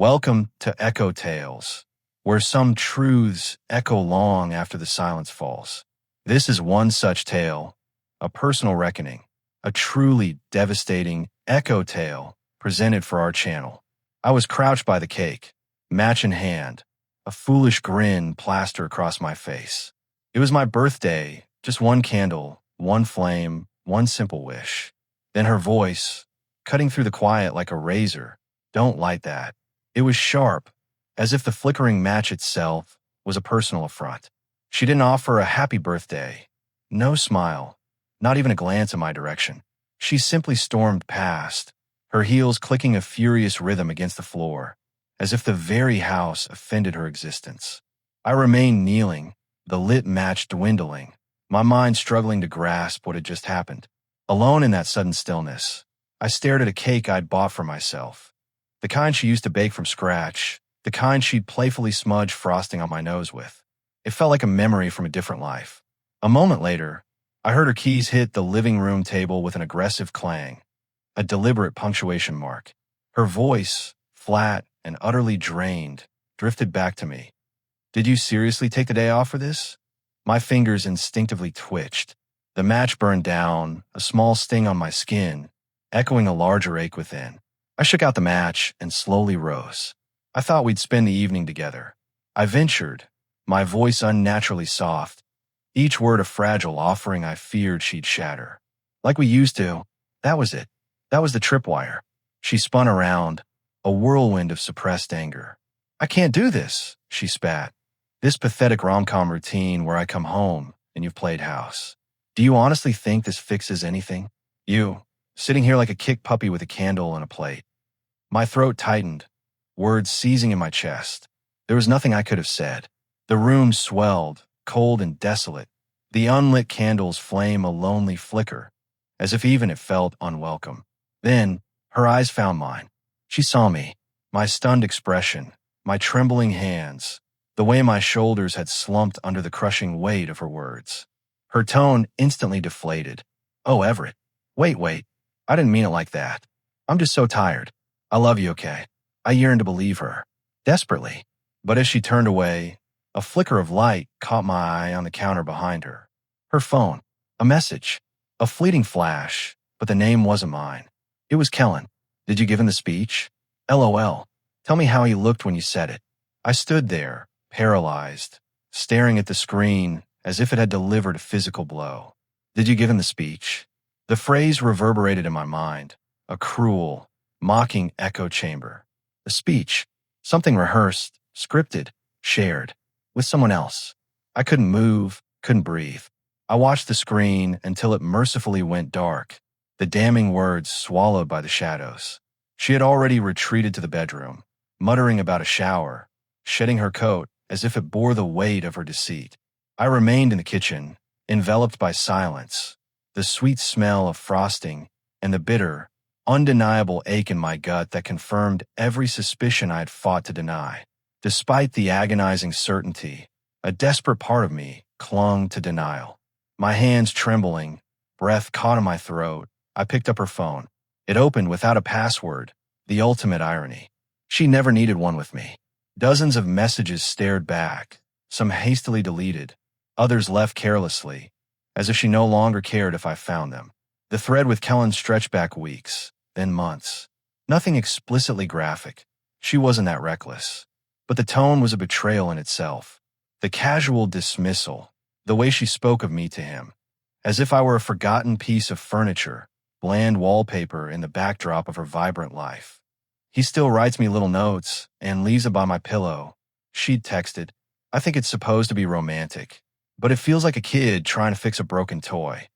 Welcome to Echo Tales, where some truths echo long after the silence falls. This is one such tale, a personal reckoning, a truly devastating echo tale presented for our channel. I was crouched by the cake, match in hand, a foolish grin plastered across my face. It was my birthday, just one candle, one flame, one simple wish. Then her voice, cutting through the quiet like a razor, "Don't light that." It was sharp, as if the flickering match itself was a personal affront. She didn't offer a happy birthday, no smile, not even a glance in my direction. She simply stormed past, her heels clicking a furious rhythm against the floor, as if the very house offended her existence. I remained kneeling, the lit match dwindling, my mind struggling to grasp what had just happened. Alone in that sudden stillness, I stared at a cake I'd bought for myself. The kind she used to bake from scratch, the kind she'd playfully smudge frosting on my nose with. It felt like a memory from a different life. A moment later, I heard her keys hit the living room table with an aggressive clang, a deliberate punctuation mark. Her voice, flat and utterly drained, drifted back to me. "Did you seriously take the day off for this?" My fingers instinctively twitched. The match burned down, a small sting on my skin, echoing a larger ache within. I shook out the match and slowly rose. I thought we'd spend the evening together. I ventured, my voice unnaturally soft, each word a fragile offering I feared she'd shatter. "Like we used to." That was it. That was the tripwire. She spun around, a whirlwind of suppressed anger. "I can't do this," she spat. "This pathetic rom-com routine where I come home and you've played house. Do you honestly think this fixes anything? You, sitting here like a kicked puppy with a candle and a plate." My throat tightened, words seizing in my chest. There was nothing I could have said. The room swelled, cold and desolate. The unlit candles flame a lonely flicker, as if even it felt unwelcome. Then, her eyes found mine. She saw me, my stunned expression, my trembling hands, the way my shoulders had slumped under the crushing weight of her words. Her tone instantly deflated. "Oh, Everett. Wait. I didn't mean it like that. I'm just so tired. I love you, okay?" I yearned to believe her, desperately. But as she turned away, a flicker of light caught my eye on the counter behind her. Her phone. A message. A fleeting flash, but the name wasn't mine. It was Kellen. "Did you give him the speech?" "LOL. Tell me how he looked when you said it." I stood there, paralyzed, staring at the screen as if it had delivered a physical blow. "Did you give him the speech?" The phrase reverberated in my mind, a cruel, mocking echo chamber. A speech, something rehearsed, scripted, shared, with someone else. I couldn't move, couldn't breathe. I watched the screen until it mercifully went dark, the damning words swallowed by the shadows. She had already retreated to the bedroom, muttering about a shower, shedding her coat as if it bore the weight of her deceit. I remained in the kitchen, enveloped by silence, the sweet smell of frosting and the bitter, undeniable ache in my gut that confirmed every suspicion I had fought to deny. Despite the agonizing certainty, a desperate part of me clung to denial. My hands trembling, breath caught in my throat, I picked up her phone. It opened without a password, the ultimate irony. She never needed one with me. Dozens of messages stared back, some hastily deleted, others left carelessly, as if she no longer cared if I found them. The thread with Kellen stretched back weeks, then months. Nothing explicitly graphic. She wasn't that reckless. But the tone was a betrayal in itself. The casual dismissal, the way she spoke of me to him, as if I were a forgotten piece of furniture, bland wallpaper in the backdrop of her vibrant life. "He still writes me little notes and leaves it by my pillow," she'd texted. "I think it's supposed to be romantic, but it feels like a kid trying to fix a broken toy."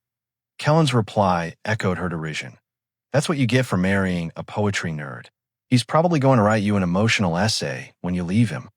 Kellen's reply echoed her derision. "That's what you get for marrying a poetry nerd. He's probably going to write you an emotional essay when you leave him."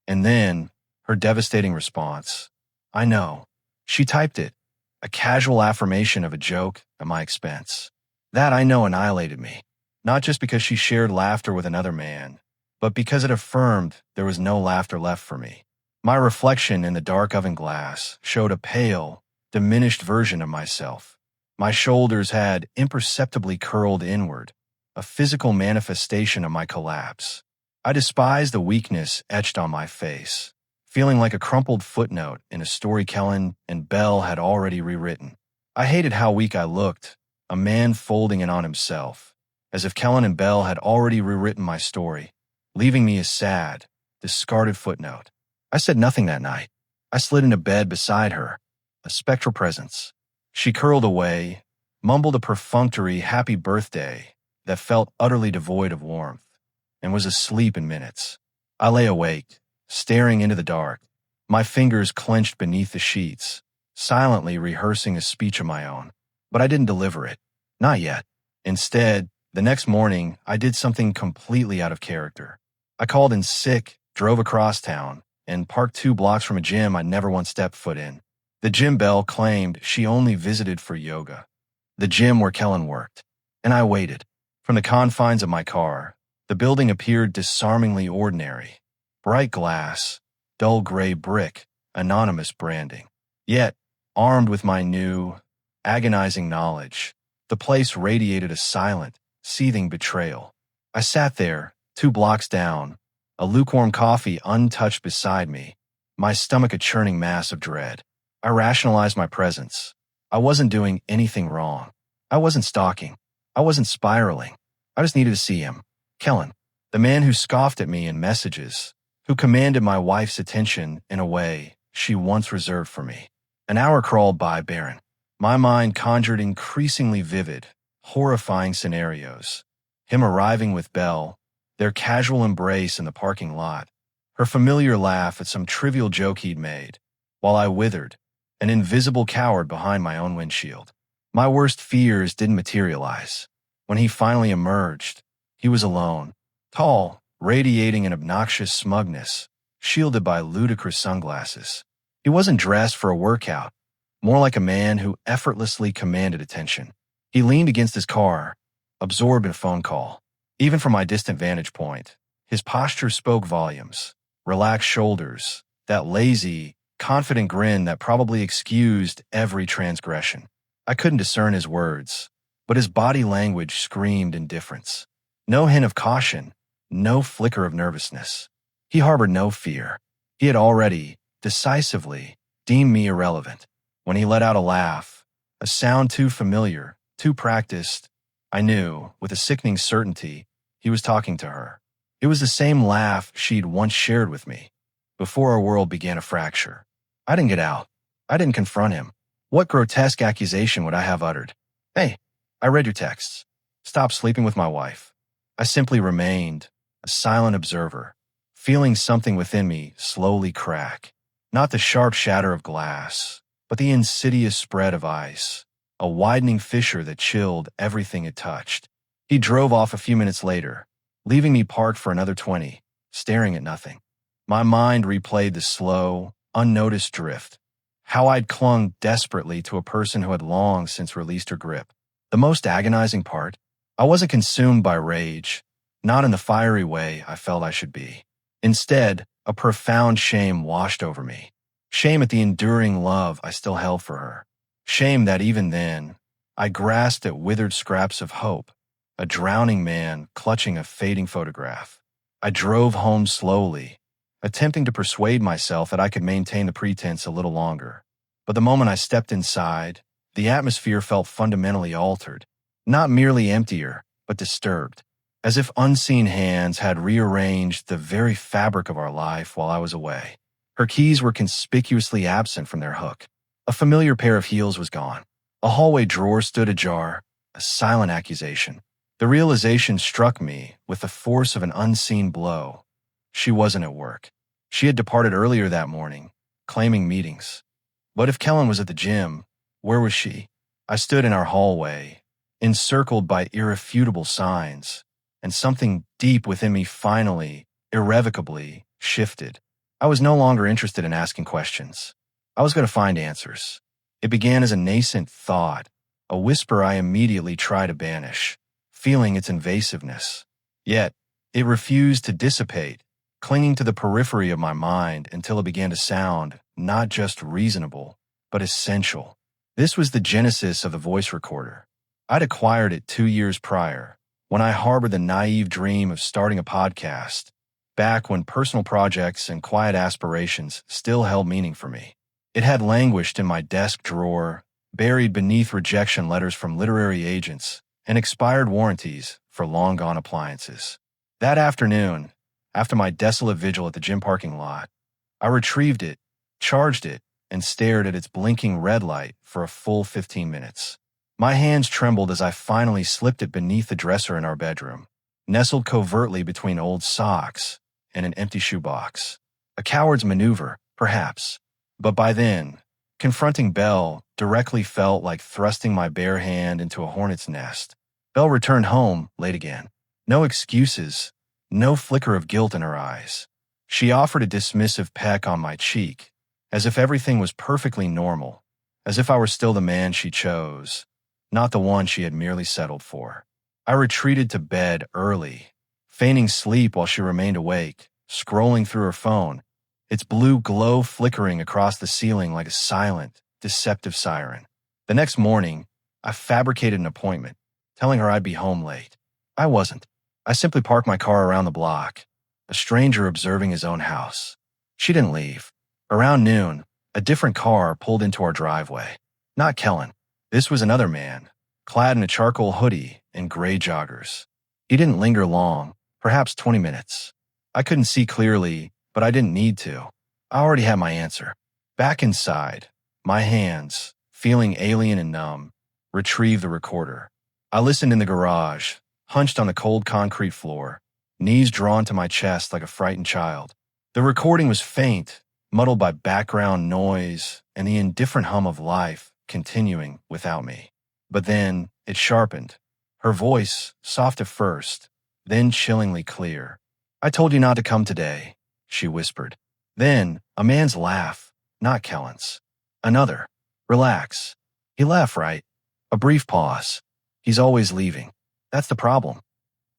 And then, her devastating response. "I know." She typed it, a casual affirmation of a joke at my expense. That I know annihilated me, not just because she shared laughter with another man, but because it affirmed there was no laughter left for me. My reflection in the dark oven glass showed a pale, diminished version of myself. My shoulders had imperceptibly curled inward, a physical manifestation of my collapse. I despised the weakness etched on my face, feeling like a crumpled footnote in a story Kellen and Belle had already rewritten. I hated how weak I looked, a man folding in on himself, as if Kellen and Belle had already rewritten my story, leaving me a sad, discarded footnote. I said nothing that night. I slid into bed beside her, a spectral presence. She curled away, mumbled a perfunctory happy birthday that felt utterly devoid of warmth, and was asleep in minutes. I lay awake, staring into the dark, my fingers clenched beneath the sheets, silently rehearsing a speech of my own. But I didn't deliver it. Not yet. Instead, the next morning, I did something completely out of character. I called in sick, drove across town, and parked 2 blocks from a gym I'd never once stepped foot in. The gym bell claimed she only visited for yoga. The gym where Kellen worked. And I waited. From the confines of my car, the building appeared disarmingly ordinary. Bright glass, dull gray brick, anonymous branding. Yet, armed with my new, agonizing knowledge, the place radiated a silent, seething betrayal. I sat there, 2 blocks down, a lukewarm coffee untouched beside me, my stomach a churning mass of dread. I rationalized my presence. I wasn't doing anything wrong. I wasn't stalking. I wasn't spiraling. I just needed to see him. Kellen, the man who scoffed at me in messages, who commanded my wife's attention in a way she once reserved for me. An hour crawled by barren. My mind conjured increasingly vivid, horrifying scenarios. Him arriving with Belle, their casual embrace in the parking lot, her familiar laugh at some trivial joke he'd made, while I withered, an invisible coward behind my own windshield. My worst fears didn't materialize. When he finally emerged, he was alone, tall, radiating an obnoxious smugness, shielded by ludicrous sunglasses. He wasn't dressed for a workout, more like a man who effortlessly commanded attention. He leaned against his car, absorbed in a phone call. Even from my distant vantage point, his posture spoke volumes. Relaxed shoulders, that lazy, confident grin that probably excused every transgression. I couldn't discern his words, but his body language screamed indifference. No hint of caution, no flicker of nervousness. He harbored no fear. He had already, decisively, deemed me irrelevant. When he let out a laugh, a sound too familiar, too practiced, I knew, with a sickening certainty, he was talking to her. It was the same laugh she'd once shared with me, before our world began to fracture. I didn't get out. I didn't confront him. What grotesque accusation would I have uttered? Hey, I read your texts. Stop sleeping with my wife. I simply remained, a silent observer, feeling something within me slowly crack. Not the sharp shatter of glass, but the insidious spread of ice, a widening fissure that chilled everything it touched. He drove off a few minutes later, leaving me parked for another 20, staring at nothing. My mind replayed the slow, unnoticed drift, how I'd clung desperately to a person who had long since released her grip. The most agonizing part, I wasn't consumed by rage, not in the fiery way I felt I should be. Instead, a profound shame washed over me. Shame at the enduring love I still held for her. Shame that even then, I grasped at withered scraps of hope, a drowning man clutching a fading photograph. I drove home slowly, attempting to persuade myself that I could maintain the pretense a little longer. But the moment I stepped inside, the atmosphere felt fundamentally altered, not merely emptier, but disturbed, as if unseen hands had rearranged the very fabric of our life while I was away. Her keys were conspicuously absent from their hook. A familiar pair of heels was gone. A hallway drawer stood ajar, a silent accusation. The realization struck me with the force of an unseen blow. She wasn't at work. She had departed earlier that morning, claiming meetings. But if Kellen was at the gym, where was she? I stood in our hallway, encircled by irrefutable signs, and something deep within me finally, irrevocably, shifted. I was no longer interested in asking questions. I was going to find answers. It began as a nascent thought, a whisper I immediately tried to banish, feeling its invasiveness. Yet, it refused to dissipate, clinging to the periphery of my mind until it began to sound not just reasonable, but essential. This was the genesis of the voice recorder. I'd acquired it 2 years prior, when I harbored the naive dream of starting a podcast, back when personal projects and quiet aspirations still held meaning for me. It had languished in my desk drawer, buried beneath rejection letters from literary agents and expired warranties for long-gone appliances. That afternoon, after my desolate vigil at the gym parking lot, I retrieved it, charged it, and stared at its blinking red light for a full 15 minutes. My hands trembled as I finally slipped it beneath the dresser in our bedroom, nestled covertly between old socks and an empty shoebox. A coward's maneuver, perhaps. But by then, confronting Belle directly felt like thrusting my bare hand into a hornet's nest. Belle returned home late again. No excuses, no flicker of guilt in her eyes. She offered a dismissive peck on my cheek, as if everything was perfectly normal, as if I were still the man she chose, not the one she had merely settled for. I retreated to bed early, feigning sleep while she remained awake, scrolling through her phone, its blue glow flickering across the ceiling like a silent, deceptive siren. The next morning, I fabricated an appointment, telling her I'd be home late. I wasn't. I simply parked my car around the block, a stranger observing his own house. She didn't leave. Around noon, a different car pulled into our driveway. Not Kellen. This was another man, clad in a charcoal hoodie and gray joggers. He didn't linger long, perhaps 20 minutes. I couldn't see clearly, but I didn't need to. I already had my answer. Back inside, my hands, feeling alien and numb, retrieved the recorder. I listened in the garage, hunched on the cold concrete floor, knees drawn to my chest like a frightened child. The recording was faint, muddled by background noise and the indifferent hum of life continuing without me. But then it sharpened. Her voice, soft at first, then chillingly clear. "I told you not to come today," she whispered. Then a man's laugh, not Kellen's. Another. "Relax. He left, right?" A brief pause. "He's always leaving. That's the problem."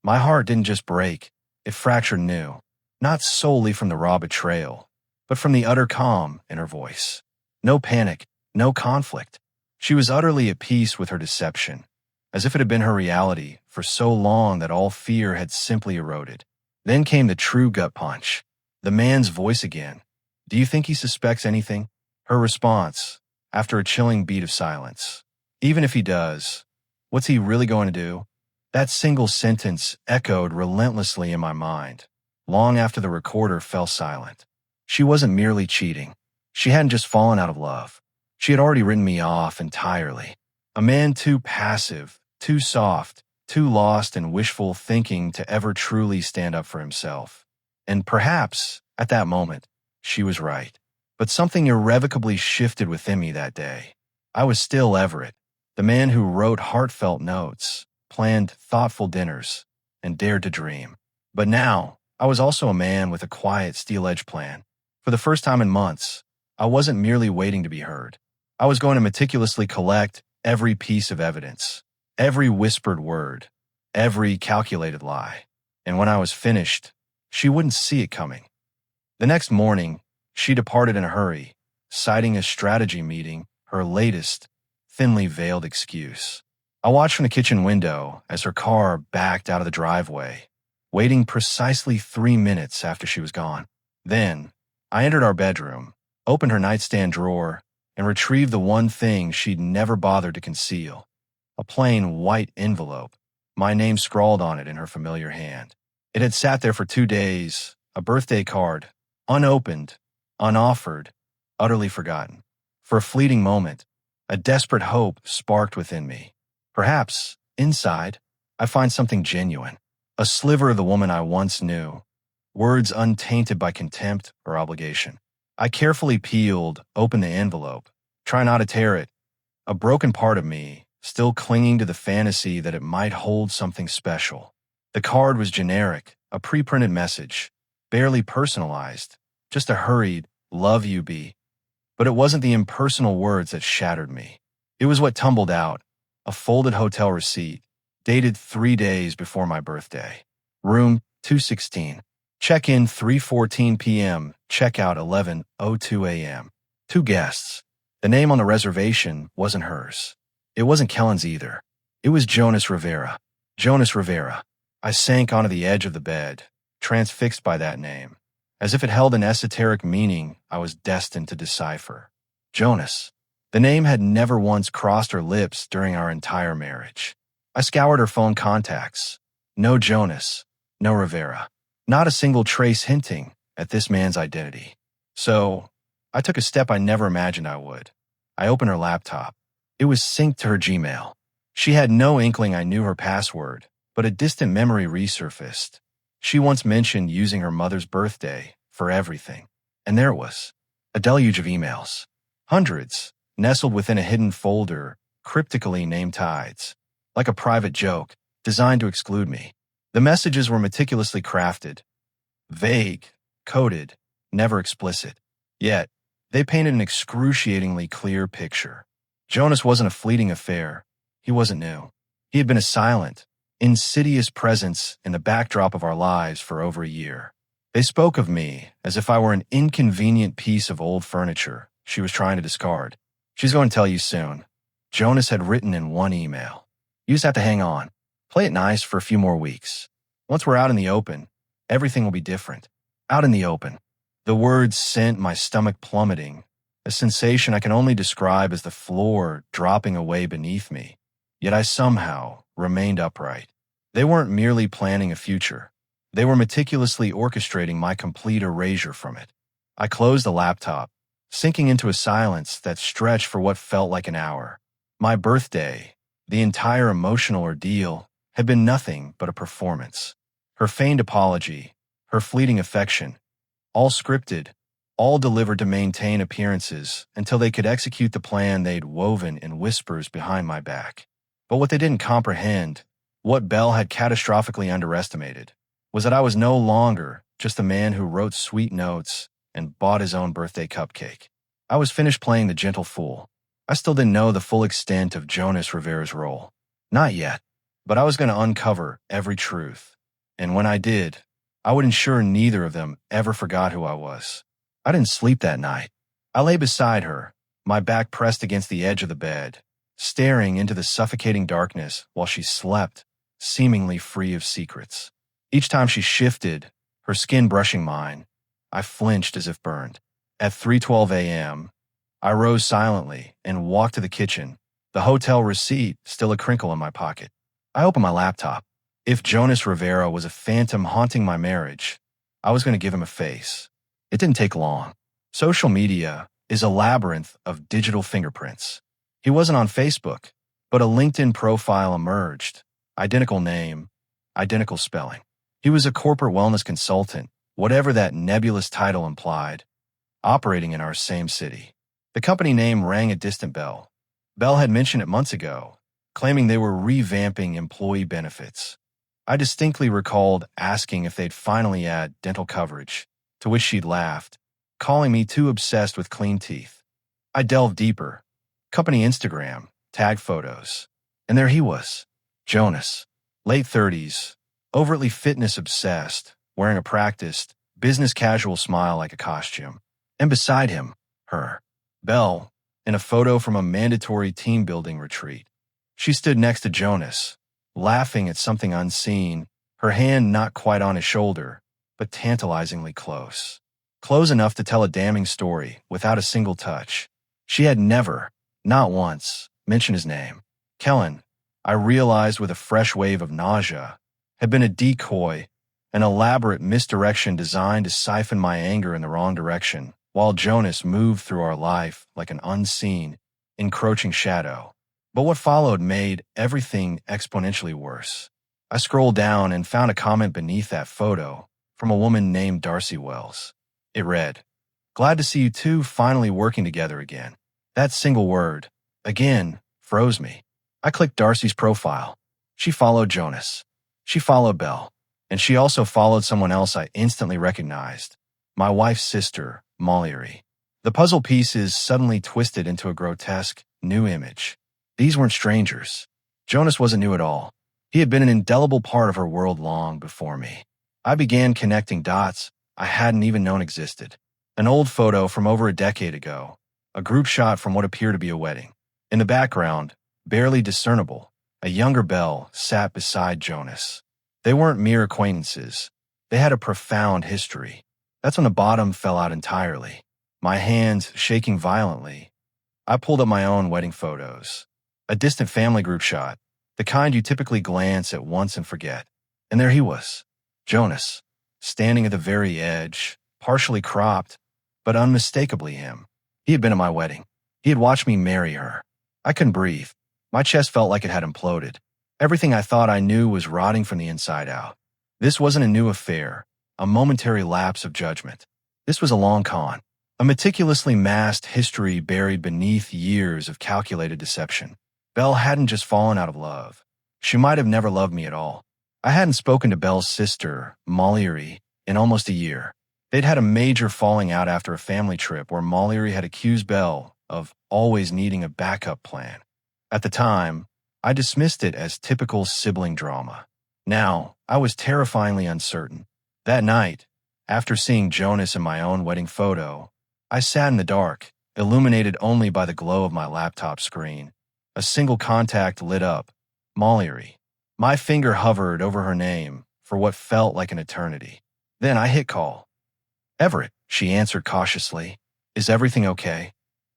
My heart didn't just break, it fractured new. Not solely from the raw betrayal, but from the utter calm in her voice. No panic, no conflict. She was utterly at peace with her deception, as if it had been her reality for so long that all fear had simply eroded. Then came the true gut punch. The man's voice again. "Do you think he suspects anything?" Her response, after a chilling beat of silence. "Even if he does, what's he really going to do?" That single sentence echoed relentlessly in my mind, long after the recorder fell silent. She wasn't merely cheating. She hadn't just fallen out of love. She had already written me off entirely. A man too passive, too soft, too lost in wishful thinking to ever truly stand up for himself. And perhaps, at that moment, she was right. But something irrevocably shifted within me that day. I was still Everett, the man who wrote heartfelt notes, planned thoughtful dinners, and dared to dream. But now, I was also a man with a quiet steel-edged plan. For the first time in months, I wasn't merely waiting to be heard. I was going to meticulously collect every piece of evidence, every whispered word, every calculated lie. And when I was finished, she wouldn't see it coming. The next morning, she departed in a hurry, citing a strategy meeting, her latest, thinly veiled excuse. I watched from the kitchen window as her car backed out of the driveway, waiting precisely 3 minutes after she was gone. Then, I entered our bedroom, opened her nightstand drawer, and retrieved the one thing she'd never bothered to conceal. A plain white envelope, my name scrawled on it in her familiar hand. It had sat there for 2 days, a birthday card, unopened, unoffered, utterly forgotten. For a fleeting moment, a desperate hope sparked within me. Perhaps, inside, I find something genuine, a sliver of the woman I once knew, words untainted by contempt or obligation. I carefully peeled open the envelope, try not to tear it, a broken part of me still clinging to the fantasy that it might hold something special. The card was generic, a pre-printed message, barely personalized, just a hurried, "Love you, B." But it wasn't the impersonal words that shattered me. It was what tumbled out, a folded hotel receipt, dated 3 days before my birthday. Room 216. Check-in 3:14 p.m., check-out 11:02 a.m. 2 guests. The name on the reservation wasn't hers. It wasn't Kellen's either. It was Jonas Rivera. Jonas Rivera. I sank onto the edge of the bed, transfixed by that name, as if it held an esoteric meaning I was destined to decipher. Jonas. The name had never once crossed her lips during our entire marriage. I scoured her phone contacts. No Jonas, no Rivera. Not a single trace hinting at this man's identity. So, I took a step I never imagined I would. I opened her laptop. It was synced to her Gmail. She had no inkling I knew her password, but a distant memory resurfaced. She once mentioned using her mother's birthday for everything. And there it was. A deluge of emails. Hundreds, nestled within a hidden folder, cryptically named Tides. Like a private joke, designed to exclude me. The messages were meticulously crafted. Vague, coded, never explicit. Yet, they painted an excruciatingly clear picture. Jonas wasn't a fleeting affair. He wasn't new. He had been a silent, insidious presence in the backdrop of our lives for over a year. They spoke of me as if I were an inconvenient piece of old furniture she was trying to discard. She's going to tell you soon. Jonas had written in one email. You just have to hang on. Play it nice for a few more weeks. Once we're out in the open, everything will be different. Out in the open. The words sent my stomach plummeting, a sensation I can only describe as the floor dropping away beneath me. Yet I somehow remained upright. They weren't merely planning a future. They were meticulously orchestrating my complete erasure from it. I closed the laptop, sinking into a silence that stretched for what felt like an hour. My birthday, the entire emotional ordeal, had been nothing but a performance. Her feigned apology, her fleeting affection, all scripted, all delivered to maintain appearances until they could execute the plan they'd woven in whispers behind my back. But what they didn't comprehend, what Belle had catastrophically underestimated, was that I was no longer just a man who wrote sweet notes and bought his own birthday cupcake. I was finished playing the gentle fool. I still didn't know the full extent of Jonas Rivera's role. Not yet, but I was going to uncover every truth. And when I did, I would ensure neither of them ever forgot who I was. I didn't sleep that night. I lay beside her, my back pressed against the edge of the bed, staring into the suffocating darkness while she slept, seemingly free of secrets. Each time she shifted, her skin brushing mine, I flinched as if burned. At 3:12 a.m., I rose silently and walked to the kitchen, the hotel receipt still a crinkle in my pocket. I opened my laptop. If Jonas Rivera was a phantom haunting my marriage, I was going to give him a face. It didn't take long. Social media is a labyrinth of digital fingerprints. He wasn't on Facebook, but a LinkedIn profile emerged. Identical name, identical spelling. He was a corporate wellness consultant, whatever that nebulous title implied, operating in our same city. The company name rang a distant bell. Bell had mentioned it months ago, claiming they were revamping employee benefits. I distinctly recalled asking if they'd finally add dental coverage, to which she'd laughed, calling me too obsessed with clean teeth. I delved deeper. Company Instagram, tag photos. And there he was, Jonas, late 30s, overtly fitness obsessed, wearing a practiced, business casual smile like a costume. And beside him, her, Belle, in a photo from a mandatory team building retreat. She stood next to Jonas, laughing at something unseen, her hand not quite on his shoulder, but tantalizingly close. Close enough to tell a damning story without a single touch. She had never, not once, mentioned his name. Kellen, I realized with a fresh wave of nausea, had been a decoy, an elaborate misdirection designed to siphon my anger in the wrong direction, while Jonas moved through our life like an unseen, encroaching shadow. But what followed made everything exponentially worse. I scrolled down and found a comment beneath that photo from a woman named Darcy Wells. It read, "Glad to see you two finally working together again." That single word, again, froze me. I clicked Darcy's profile. She followed Jonas. She followed Belle. And she also followed someone else I instantly recognized. My wife's sister, Molly. The puzzle pieces suddenly twisted into a grotesque, new image. These weren't strangers. Jonas wasn't new at all. He had been an indelible part of her world long before me. I began connecting dots I hadn't even known existed. An old photo from over a decade ago, a group shot from what appeared to be a wedding. In the background, barely discernible, a younger Belle sat beside Jonas. They weren't mere acquaintances. They had a profound history. That's when the bottom fell out entirely. My hands shaking violently, I pulled up my own wedding photos. A distant family group shot, the kind you typically glance at once and forget. And there he was, Jonas, standing at the very edge, partially cropped, but unmistakably him. He had been at my wedding. He had watched me marry her. I couldn't breathe. My chest felt like it had imploded. Everything I thought I knew was rotting from the inside out. This wasn't a new affair, a momentary lapse of judgment. This was a long con, a meticulously masked history buried beneath years of calculated deception. Belle hadn't just fallen out of love. She might have never loved me at all. I hadn't spoken to Belle's sister, Molly, in almost a year. They'd had a major falling out after a family trip where Molly had accused Belle of always needing a backup plan. At the time, I dismissed it as typical sibling drama. Now, I was terrifyingly uncertain. That night, after seeing Jonas in my own wedding photo, I sat in the dark, illuminated only by the glow of my laptop screen. A single contact lit up, Molly. My finger hovered over her name for what felt like an eternity. Then I hit call. Everett, she answered cautiously. Is everything okay?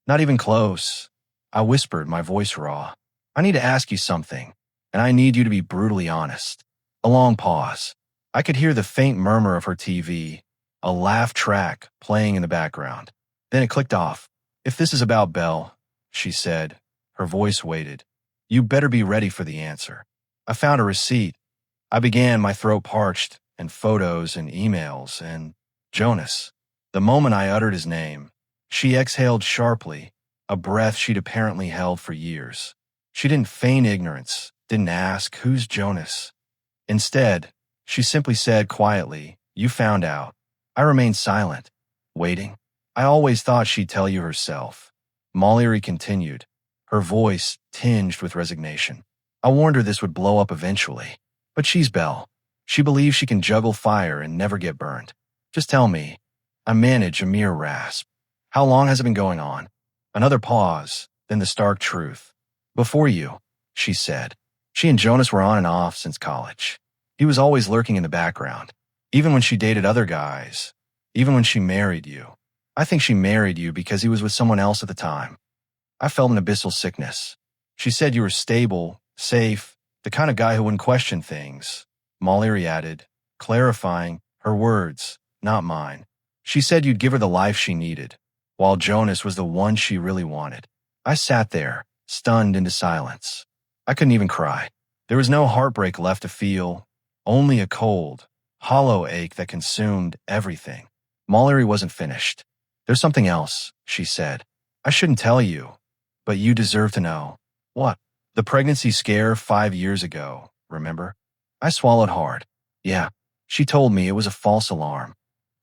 Not even close. I whispered, my voice raw. I need to ask you something, and I need you to be brutally honest. A long pause. I could hear the faint murmur of her TV, a laugh track playing in the background. Then it clicked off. If this is about Belle, she said. Her voice waited. You better be ready for the answer. I found a receipt. I began, my throat parched, and photos and emails and Jonas. The moment I uttered his name, she exhaled sharply, a breath she'd apparently held for years. She didn't feign ignorance, didn't ask, who's Jonas? Instead, she simply said quietly, you found out. I remained silent, waiting. I always thought she'd tell you herself. Molly continued, her voice tinged with resignation. I warned her this would blow up eventually. But she's Belle. She believes she can juggle fire and never get burned. Just tell me. I manage a mere rasp. How long has it been going on? Another pause, then the stark truth. Before you, she said. She and Jonas were on and off since college. He was always lurking in the background. Even when she dated other guys. Even when she married you. I think she married you because he was with someone else at the time. I felt an abyssal sickness. She said you were stable, safe, the kind of guy who wouldn't question things. Molly added, clarifying, her words, not mine. She said you'd give her the life she needed, while Jonas was the one she really wanted. I sat there, stunned into silence. I couldn't even cry. There was no heartbreak left to feel, only a cold, hollow ache that consumed everything. Molly wasn't finished. There's something else, she said. I shouldn't tell you, but you deserve to know. What? The pregnancy scare 5 years ago, remember? I swallowed hard. Yeah, she told me it was a false alarm.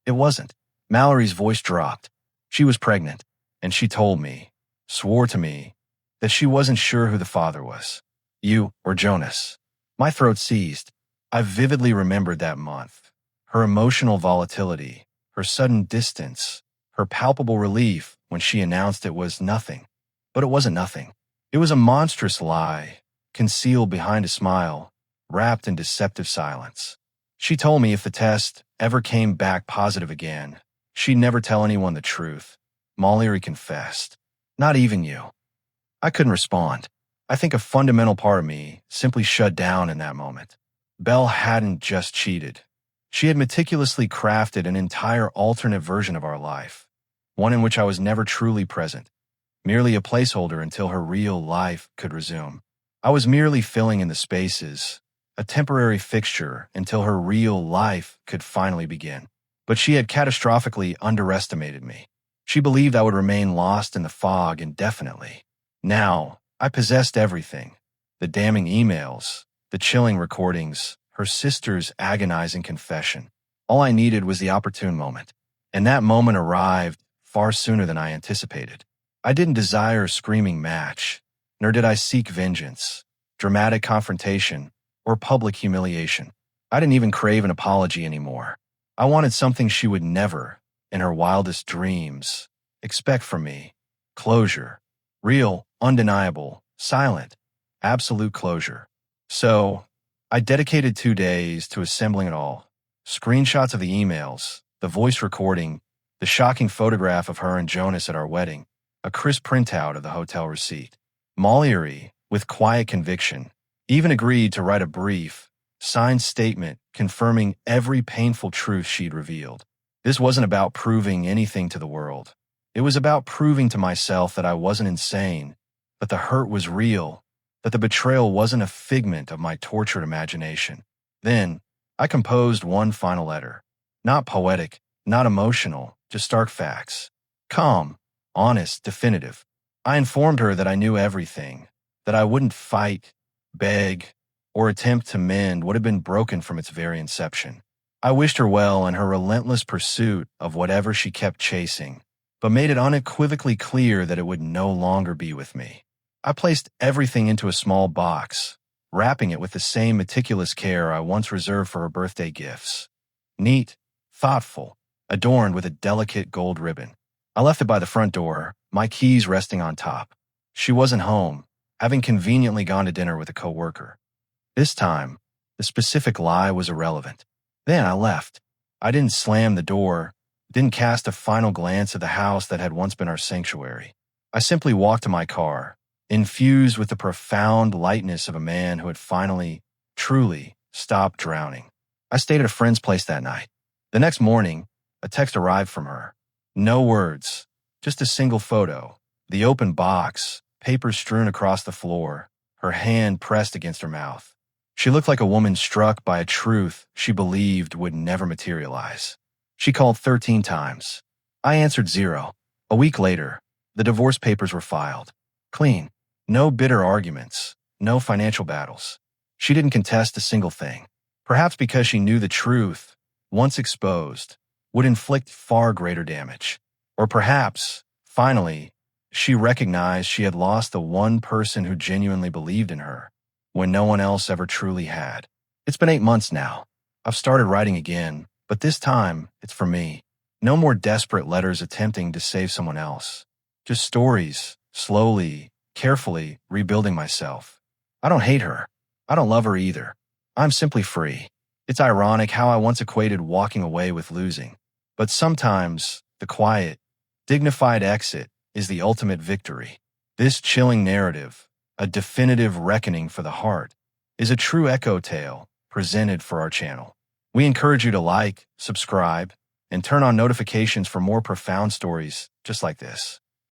It wasn't. Mallory's voice dropped. She was pregnant, and she told me, swore to me, that she wasn't sure who the father was. You or Jonas. My throat seized. I vividly remembered that month. Her emotional volatility, her sudden distance, her palpable relief when she announced it was nothing. But it wasn't nothing. It was a monstrous lie, concealed behind a smile, wrapped in deceptive silence. She told me if the test ever came back positive again, she'd never tell anyone the truth. Molly confessed. Not even you. I couldn't respond. I think a fundamental part of me simply shut down in that moment. Belle hadn't just cheated. She had meticulously crafted an entire alternate version of our life, one in which I was never truly present, merely a placeholder until her real life could resume. I was merely filling in the spaces, a temporary fixture until her real life could finally begin. But she had catastrophically underestimated me. She believed I would remain lost in the fog indefinitely. Now, I possessed everything. The damning emails, the chilling recordings, her sister's agonizing confession. All I needed was the opportune moment. And that moment arrived far sooner than I anticipated. I didn't desire a screaming match, nor did I seek vengeance, dramatic confrontation, or public humiliation. I didn't even crave an apology anymore. I wanted something she would never, in her wildest dreams, expect from me. Closure. Real, undeniable, silent, absolute closure. So, I dedicated 2 days to assembling it all. Screenshots of the emails, the voice recording, the shocking photograph of her and Jonas at our wedding, a crisp printout of the hotel receipt. Mollery, with quiet conviction, even agreed to write a brief, signed statement confirming every painful truth she'd revealed. This wasn't about proving anything to the world. It was about proving to myself that I wasn't insane, that the hurt was real, that the betrayal wasn't a figment of my tortured imagination. Then, I composed one final letter. Not poetic, not emotional, just stark facts. Calm, honest, definitive. I informed her that I knew everything, that I wouldn't fight, beg, or attempt to mend what had been broken from its very inception. I wished her well in her relentless pursuit of whatever she kept chasing, but made it unequivocally clear that it would no longer be with me. I placed everything into a small box, wrapping it with the same meticulous care I once reserved for her birthday gifts. Neat, thoughtful, adorned with a delicate gold ribbon. I left it by the front door, my keys resting on top. She wasn't home, having conveniently gone to dinner with a coworker. This time, the specific lie was irrelevant. Then I left. I didn't slam the door, didn't cast a final glance at the house that had once been our sanctuary. I simply walked to my car, infused with the profound lightness of a man who had finally, truly, stopped drowning. I stayed at a friend's place that night. The next morning, a text arrived from her. No words, just a single photo. The open box, papers strewn across the floor, her hand pressed against her mouth. She looked like a woman struck by a truth she believed would never materialize. She called 13 times. I answered 0. A week later, the divorce papers were filed. Clean. No bitter arguments. No financial battles. She didn't contest a single thing. Perhaps because she knew the truth, once exposed, would inflict far greater damage. Or perhaps, finally, she recognized she had lost the one person who genuinely believed in her, when no one else ever truly had. It's been 8 months now. I've started writing again, but this time, it's for me. No more desperate letters attempting to save someone else. Just stories, slowly, carefully rebuilding myself. I don't hate her. I don't love her either. I'm simply free. It's ironic how I once equated walking away with losing. But sometimes, the quiet, dignified exit is the ultimate victory. This chilling narrative, a definitive reckoning for the heart, is a true echo tale presented for our channel. We encourage you to like, subscribe, and turn on notifications for more profound stories just like this.